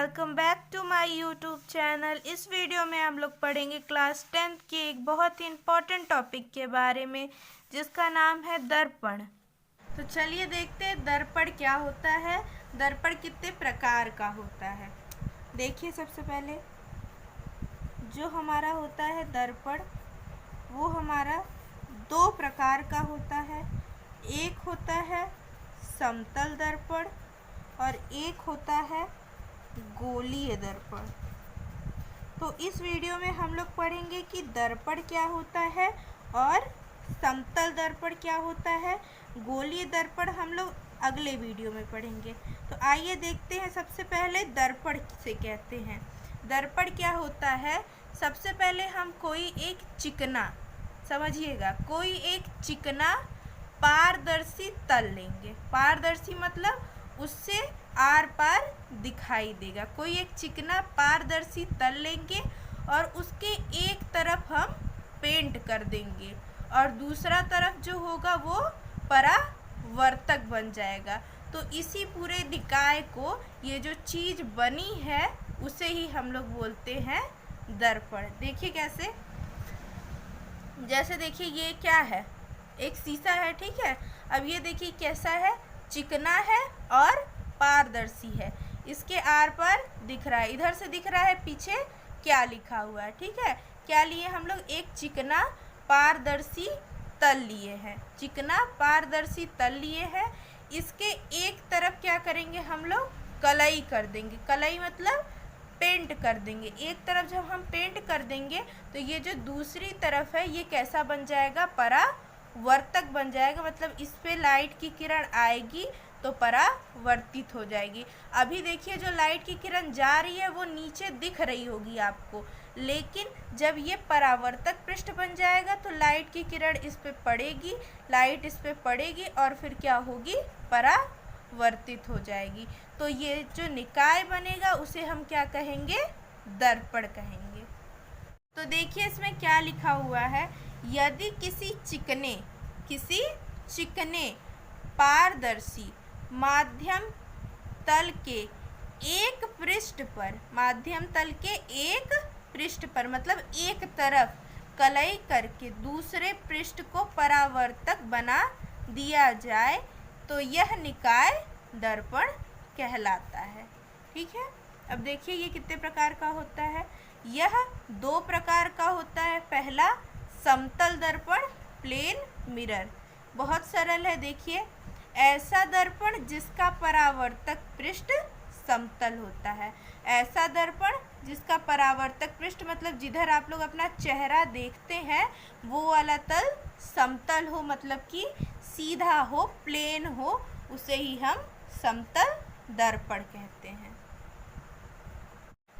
Welcome back to my YouTube channel. इस video में हम लोग पढ़ेंगे क्लास 10th के एक बहुत ही इम्पोर्टेंट टॉपिक के बारे में जिसका नाम है दर्पण। तो चलिए देखते हैं दर्पण क्या होता है, दर्पण कितने प्रकार का होता है। देखिए सबसे पहले जो हमारा होता है दर्पण वो हमारा दो प्रकार का होता है। एक होता है समतल दर्पण और एक होता है गोलीय दर्पण। तो इस वीडियो में हम लोग पढ़ेंगे कि दर्पण क्या होता है और समतल दर्पण क्या होता है। गोलीय दर्पण हम लोग अगले वीडियो में पढ़ेंगे। तो आइए देखते हैं। सबसे पहले दर्पण से कहते हैं, दर्पण क्या होता है। सबसे पहले हम कोई एक चिकना, समझिएगा, कोई एक चिकना पारदर्शी तल लेंगे। पारदर्शी मतलब उससे आर पार दिखाई देगा। कोई एक चिकना पारदर्शी तल लेंगे और उसके एक तरफ हम पेंट कर देंगे और दूसरा तरफ जो होगा वो परावर्तक बन जाएगा। तो इसी पूरे निकाय को, ये जो चीज़ बनी है उसे ही हम लोग बोलते हैं दर्पण। देखिए कैसे, जैसे देखिए ये क्या है, एक शीशा है, ठीक है। अब ये देखिए कैसा है, चिकना है और पारदर्शी है। इसके आर पार दिख रहा है, इधर से दिख रहा है पीछे क्या लिखा हुआ है, ठीक है। क्या लिए हम लोग, एक चिकना पारदर्शी तल लिए हैं। चिकना पारदर्शी तल लिए हैं। इसके एक तरफ क्या करेंगे हम लोग, कलई कर देंगे। कलई मतलब पेंट कर देंगे। एक तरफ जब हम पेंट कर देंगे तो ये जो दूसरी तरफ है ये कैसा बन जाएगा, परावर्तक बन जाएगा। मतलब इस पे लाइट की किरण आएगी तो परावर्तित हो जाएगी। अभी देखिए जो लाइट की किरण जा रही है वो नीचे दिख रही होगी आपको, लेकिन जब ये परावर्तक पृष्ठ बन जाएगा तो लाइट की किरण इस पे पड़ेगी, लाइट इस पे पड़ेगी और फिर क्या होगी, परावर्तित हो जाएगी। तो ये जो निकाय बनेगा उसे हम क्या कहेंगे, दर्पण कहेंगे। तो देखिए इसमें क्या लिखा हुआ है, यदि किसी चिकने पारदर्शी माध्यम तल के एक पृष्ठ पर, माध्यम तल के एक पृष्ठ पर मतलब एक तरफ कलई करके दूसरे पृष्ठ को परावर्तक बना दिया जाए तो यह निकाय दर्पण कहलाता है, ठीक है। अब देखिए ये कितने प्रकार का होता है, यह दो प्रकार का होता है। पहला समतल दर्पण, प्लेन मिरर, बहुत सरल है। देखिए ऐसा दर्पण जिसका परावर्तक पृष्ठ समतल होता है। ऐसा दर्पण जिसका परावर्तक पृष्ठ मतलब जिधर आप लोग अपना चेहरा देखते हैं वो वाला तल समतल हो, मतलब कि सीधा हो, प्लेन हो, उसे ही हम समतल दर्पण कहते हैं।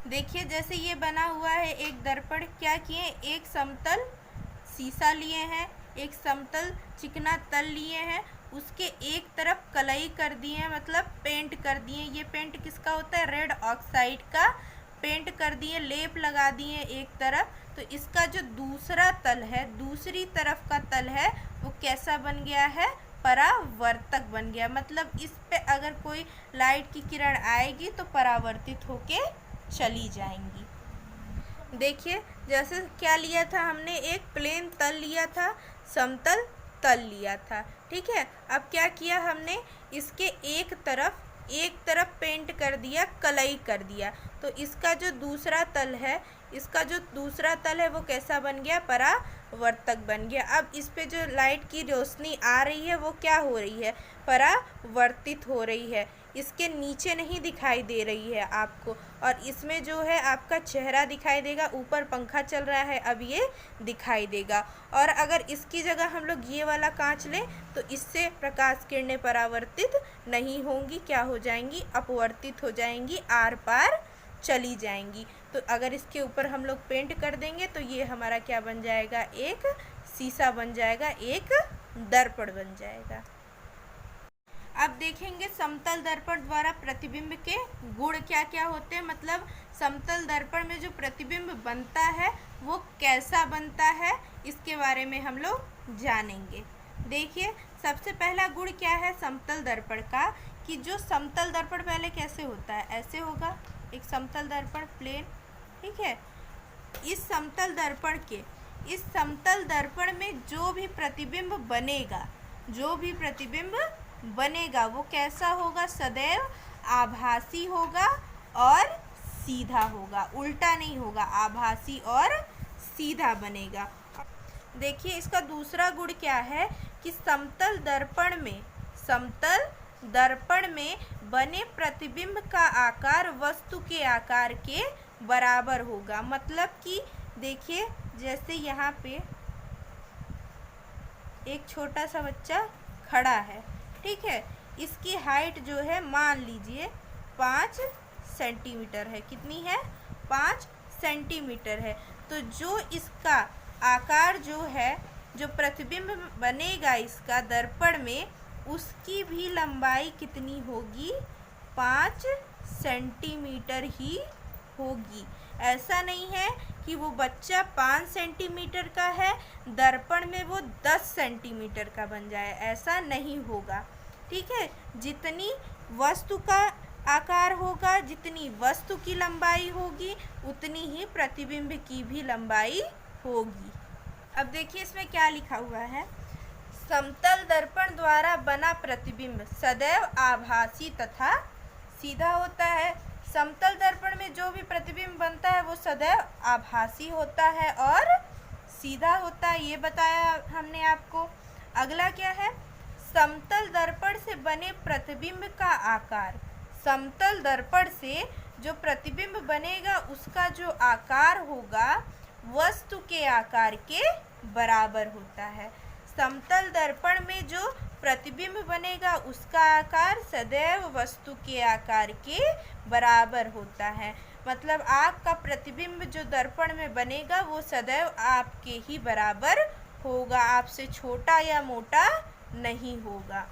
देखिए जैसे ये बना हुआ है एक दर्पण, क्या किए, एक समतल शीशा लिए हैं, एक समतल चिकना तल लिए हैं, उसके एक तरफ कलई कर दिए हैं, मतलब पेंट कर दिए। ये पेंट किसका होता है, रेड ऑक्साइड का पेंट कर दिए, लेप लगा दिए एक तरफ। तो इसका जो दूसरा तल है, दूसरी तरफ का तल है, वो कैसा बन गया है, परावर्तक बन गया। मतलब इस पे अगर कोई लाइट की किरण आएगी तो परावर्तित होके चली जाएंगी। देखिए जैसे क्या लिया था हमने, एक प्लेन तल लिया था, समतल तल लिया था, ठीक है। अब क्या किया हमने, इसके एक तरफ पेंट कर दिया, कलई कर दिया। तो इसका जो दूसरा तल है, वो कैसा बन गया, परावर्तक बन गया। अब इस पे जो लाइट की रोशनी आ रही है वो क्या हो रही है, परावर्तित हो रही है। इसके नीचे नहीं दिखाई दे रही है आपको, और इसमें जो है आपका चेहरा दिखाई देगा, ऊपर पंखा चल रहा है अब ये दिखाई देगा। और अगर इसकी जगह हम लोग ये वाला कांच लें तो इससे प्रकाश किरणें परावर्तित नहीं होंगी, क्या हो जाएंगी, अपवर्तित हो जाएंगी, आर पार चली जाएंगी। तो अगर इसके ऊपर हम लोग पेंट कर देंगे तो ये हमारा क्या बन जाएगा, एक शीशा बन जाएगा, एक दर्पण बन जाएगा। अब देखेंगे समतल दर्पण द्वारा प्रतिबिंब के गुण क्या क्या होते हैं, मतलब समतल दर्पण में जो प्रतिबिंब बनता है वो कैसा बनता है, इसके बारे में हम लोग जानेंगे। देखिए सबसे पहला गुण क्या है समतल दर्पण का, कि जो समतल दर्पण पहले कैसे होता है, ऐसे होगा, एक समतल दर्पण प्लेन, ठीक है। इस समतल दर्पण में जो भी प्रतिबिंब बनेगा वो कैसा होगा? सदैव आभासी होगा और सीधा होगा, उल्टा नहीं होगा, आभासी और सीधा बनेगा। देखिए इसका दूसरा गुण क्या है कि समतल दर्पण में बने प्रतिबिंब का आकार वस्तु के आकार के बराबर होगा। मतलब कि देखिए जैसे यहाँ पे एक छोटा सा बच्चा खड़ा है, ठीक है। इसकी हाइट जो है मान लीजिए 5 सेंटीमीटर है। कितनी है? 5 सेंटीमीटर है। तो जो इसका आकार जो है, जो प्रतिबिंब बनेगा इसका दर्पण में, उसकी भी लंबाई कितनी होगी? 5 सेंटीमीटर ही होगी। ऐसा नहीं है कि वो बच्चा 5 सेंटीमीटर का है, दर्पण में वो 10 सेंटीमीटर का बन जाए, ऐसा नहीं होगा, ठीक है। जितनी वस्तु का आकार होगा, जितनी वस्तु की लंबाई होगी, उतनी ही प्रतिबिंब की भी लंबाई होगी। अब देखिए इसमें क्या लिखा हुआ है। समतल दर्पण द्वारा बना प्रतिबिंब सदैव आभासी तथा सीधा होता है। समतल दर्पण में जो भी प्रतिबिंब बनता है वो सदैव आभासी होता है और सीधा होता है, ये बताया हमने आपको। अगला क्या है? समतल दर्पण से बने प्रतिबिंब का आकार। समतल दर्पण से जो प्रतिबिंब बनेगा उसका जो आकार होगा वस्तु के आकार के बराबर होता है। समतल दर्पण में जो प्रतिबिंब बनेगा उसका आकार सदैव वस्तु के आकार के बराबर होता है। मतलब आपका प्रतिबिंब जो दर्पण में बनेगा वो सदैव आपके ही बराबर होगा, आपसे छोटा या मोटा नहीं होगा।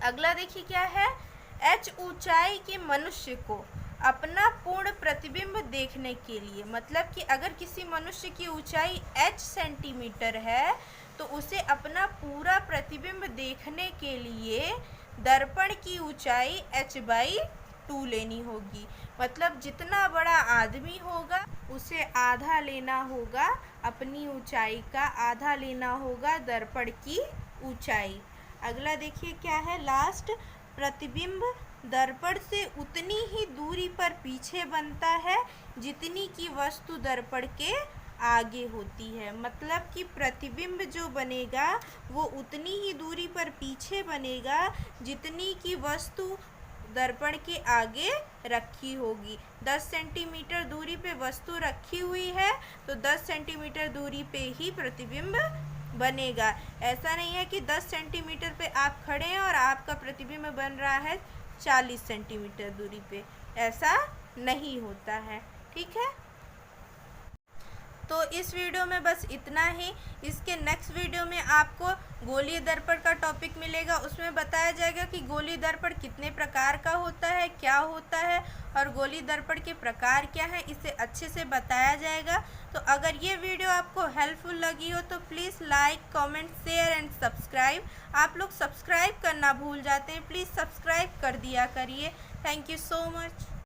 अगला देखिए क्या है। h ऊंचाई के मनुष्य को अपना पूर्ण प्रतिबिंब देखने के लिए, मतलब कि अगर किसी मनुष्य की ऊंचाई h सेंटीमीटर है तो उसे अपना पूरा प्रतिबिंब देखने के लिए दर्पण की ऊंचाई h/2 लेनी होगी। मतलब जितना बड़ा आदमी होगा उसे आधा लेना होगा, अपनी ऊंचाई का आधा लेना होगा दर्पण की ऊंचाई। अगला देखिए क्या है लास्ट। प्रतिबिंब दर्पण से उतनी ही दूरी पर पीछे बनता है जितनी की वस्तु दर्पण के आगे होती है। मतलब कि प्रतिबिंब जो बनेगा वो उतनी ही दूरी पर पीछे बनेगा जितनी की वस्तु दर्पण के आगे रखी होगी। 10 सेंटीमीटर दूरी पे वस्तु रखी हुई है तो 10 सेंटीमीटर दूरी पे ही प्रतिबिंब बनेगा। ऐसा नहीं है कि 10 सेंटीमीटर पे आप खड़े हैं और आपका प्रतिबिंब बन रहा है 40 सेंटीमीटर दूरी पे, ऐसा नहीं होता है, ठीक है। तो इस वीडियो में बस इतना ही। इसके नेक्स्ट वीडियो में आपको गोलीय दर्पण का टॉपिक मिलेगा। उसमें बताया जाएगा कि गोलीय दर्पण कितने प्रकार का होता है, क्या होता है और गोलीय दर्पण के प्रकार क्या है, इसे अच्छे से बताया जाएगा। तो अगर ये वीडियो आपको हेल्पफुल लगी हो तो please like, comment, share and subscribe. आप लोग सब्सक्राइब करना भूल जाते हैं, प्लीज़ सब्सक्राइब कर दिया करिए। Thank you so much.